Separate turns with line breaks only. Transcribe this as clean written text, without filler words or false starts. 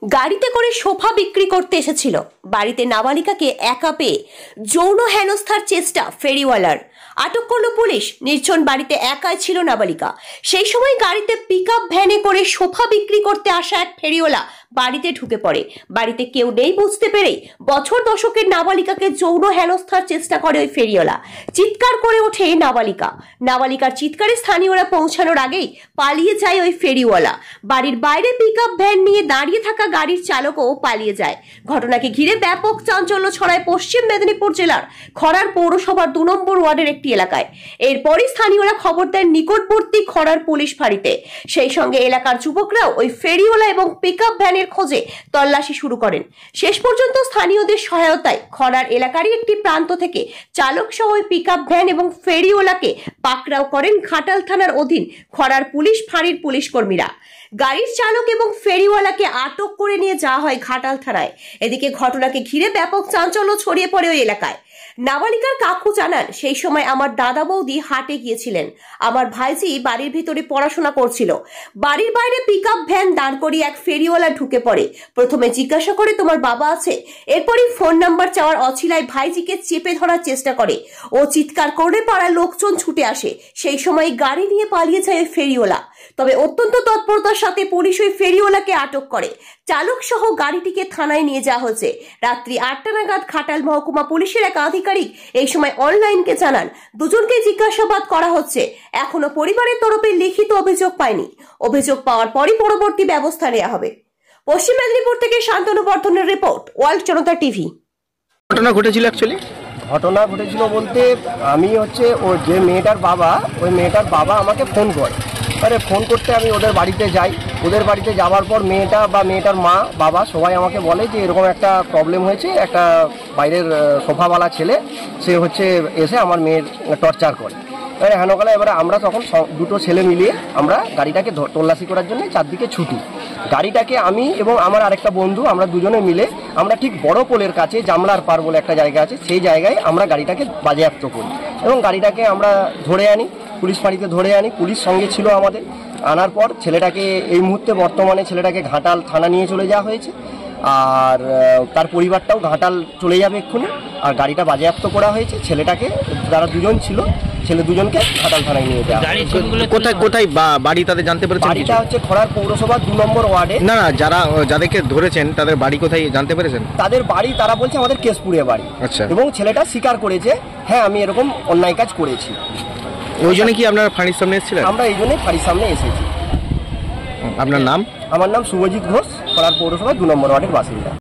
গাড়িতে করে সোফা বিক্রি করতে এসেছিল। বাড়িতে নাবালিকাকে একা পেয়ে যৌন হেনস্থার চেষ্টা ফেরিওয়ালার। আটক করলো পুলিশ। নির্জন বাড়িতে একাই ছিল নাবালিকা। সেই সময় গাড়িতে পিকআপ ভ্যানে করে সোফা বিক্রি করতে আসা এক ফেরিওয়ালা বাড়িতে ঢুকে পড়ে। বাড়িতে কেউ নেই বুঝতে পেরেই বছর দশকের নাবালিকাকে যৌন হেনস্থার চেষ্টা করে ওই ফেরিওয়ালা। চিৎকার করে ওঠে নাবালিকা। নাবালিকার চিৎকারে স্থানীয়রা পৌঁছানোর আগেই পালিয়ে যায় ওই ফেরিওয়ালা। বাড়ির বাইরে পিকআপ ভ্যান নিয়ে দাঁড়িয়ে থাকা গাড়ির চালকও পালিয়ে যায়। ঘটনাকে ঘিরে ব্যাপক চাঞ্চল্য ছড়ায় পশ্চিম মেদিনীপুর জেলার খড়ার পৌরসভার 2 নম্বর ওয়ার্ডের একটি এলাকায়। এরপরই স্থানীয়রা খবর দেন নিকটবর্তী খড়ার পুলিশ ফাঁড়িতে। সেই সঙ্গে এলাকার যুবকরাও ওই ফেরিওয়ালা এবং পিকআপ ভ্যানের খোঁজে তল্লাশি শুরু করেন। শেষ পর্যন্ত স্থানীয়দের সহায়তায় খড়ার এলাকারই একটি প্রান্ত থেকে চালক সহ ওই পিকআপ ভ্যান এবং ফেরিওয়ালাকে পাকড়াও করেন ঘাটাল থানার অধীন খড়ার পুলিশ ফাঁড়ির পুলিশ কর্মীরা। গাড়ির চালক এবং ফেরিওয়ালাকে আটক করে নিয়ে যাওয়া হয় ঘাটাল থানায়। এদিকে ঘটনাকে ঘিরে ব্যাপক চাঞ্চল্য ছড়িয়ে পড়ে ওই এলাকায়। নাবালিকার কাকু জানান, সেই সময় আমার দাদা বৌদি হাটে গিয়েছিলেন। আমার ভাইজি বাড়ির ভিতরে পড়াশোনা করছিল। বাড়ির বাইরে পিকআপ ভ্যান দাঁড় করিয়ে এক ফেরিওয়ালা ঢুকে পড়ে। প্রথমে জিজ্ঞাসা করে তোমার বাবা আছে, এরপরই ফোন নাম্বার চাওয়ার অছিলায় ভাইজিকে চেপে ধরার চেষ্টা করে। ও চিৎকার করে পাড়ার লোকজন ছুটে আসে। সেই সময় গাড়ি নিয়ে পালিয়ে যায় ফেরিওয়ালা। তবে অত্যন্ত তৎপরতার সাথে পুলিশ ওই ফেরিওয়ালাকে আটক করে। চালক সহ গাড়িটিকে থানায় নিয়ে যাওয়া হয়েছে। রাত্রি 8টা নাগাদ ঘাটাল মহকুমা পুলিশের এক আধিকারিক এই সময় অনলাইনকে জানান, দুজনকে জিজ্ঞাসাবাদ করা হচ্ছে। এখনো পরিবারের তরফে লিখিত অভিযোগ পায়নি। অভিযোগ পাওয়ার পরই পরবর্তী ব্যবস্থা নেওয়া হবে। পশ্চিম মেদিনীপুর থেকে শান্তনু বর্ধনের রিপোর্ট, ওয়ার্ল্ড জনতা টিভি।
ঘটনা ঘটেছিল
ঘটনা ঘটেছিল বলতে আমি ও যে মেয়েটার বাবা, ওই মেয়েটার বাবা আমাকে ফোন করে। ফোন করতে আমি ওদের বাড়িতে যাই। ওদের বাড়িতে যাওয়ার পর মেয়েটার মা বাবা সবাই আমাকে বলে যে এরকম একটা প্রবলেম হয়েছে, একটা বাইরের সোফাওয়ালা ছেলে সে এসে আমার মেয়ের টর্চার করে। এবারে আমরা তখন দুটো ছেলে মিলিয়ে আমরা গাড়িটাকে তল্লাশি করার জন্য চারদিকে ছুটি। গাড়িটাকে আমি এবং আমার আরেকটা বন্ধু আমরা দুজনে মিলে আমরা ঠিক বড় পোলের কাছে জামলার পার বলে একটা জায়গা আছে, সেই জায়গায় আমরা গাড়িটাকে বাজেয়াপ্ত করি এবং গাড়িটাকে আমরা ধরে আনি, পুলিশ ফাঁড়িতে ধরে আনি। পুলিশ সঙ্গে ছিল আমাদের। আনার পর ছেলেটাকে এই মুহূর্তে বর্তমানে ছেলেটাকে ঘাটাল থানা নিয়ে চলে যাওয়া হয়েছে। আর তার পরিবারটাও ঘাটাল চলে যাবে এক্ষুনি। আর গাড়িটা বাজেয়াপ্ত করা হয়েছে। ছেলেটাকে যারা দুজন ছিল, ছেলে দুজনকে ঘাটাল থানায় নিয়ে যাওয়া।
কোথায় কোথায় বাড়ি তাদের জানতে পেরেছেন?
বাড়িটা খড়ার পৌরসভা 2 নম্বর ওয়ার্ডে।
না, যাদেরকে ধরেছেন তাদের বাড়ি কোথায় জানতে পেরেছেন?
তাদের বাড়ি তারা বলছে আমাদের কেশপুরে বাড়ি।
আচ্ছা।
এবং ছেলেটা স্বীকার করেছে, হ্যাঁ আমি এরকম অন্যায় কাজ করেছি।
ওই জন্য কি আপনারা ফাঁড়ির সামনে এসেছিলেন?
আমরা এই জন্যই ফাঁড়ির সামনে এসেছি।
আপনার নাম?
আমার নাম শুভজিৎ ঘোষ, খড়ার পৌরসভা 2 নম্বর ওয়ার্ডের বাসিন্দা।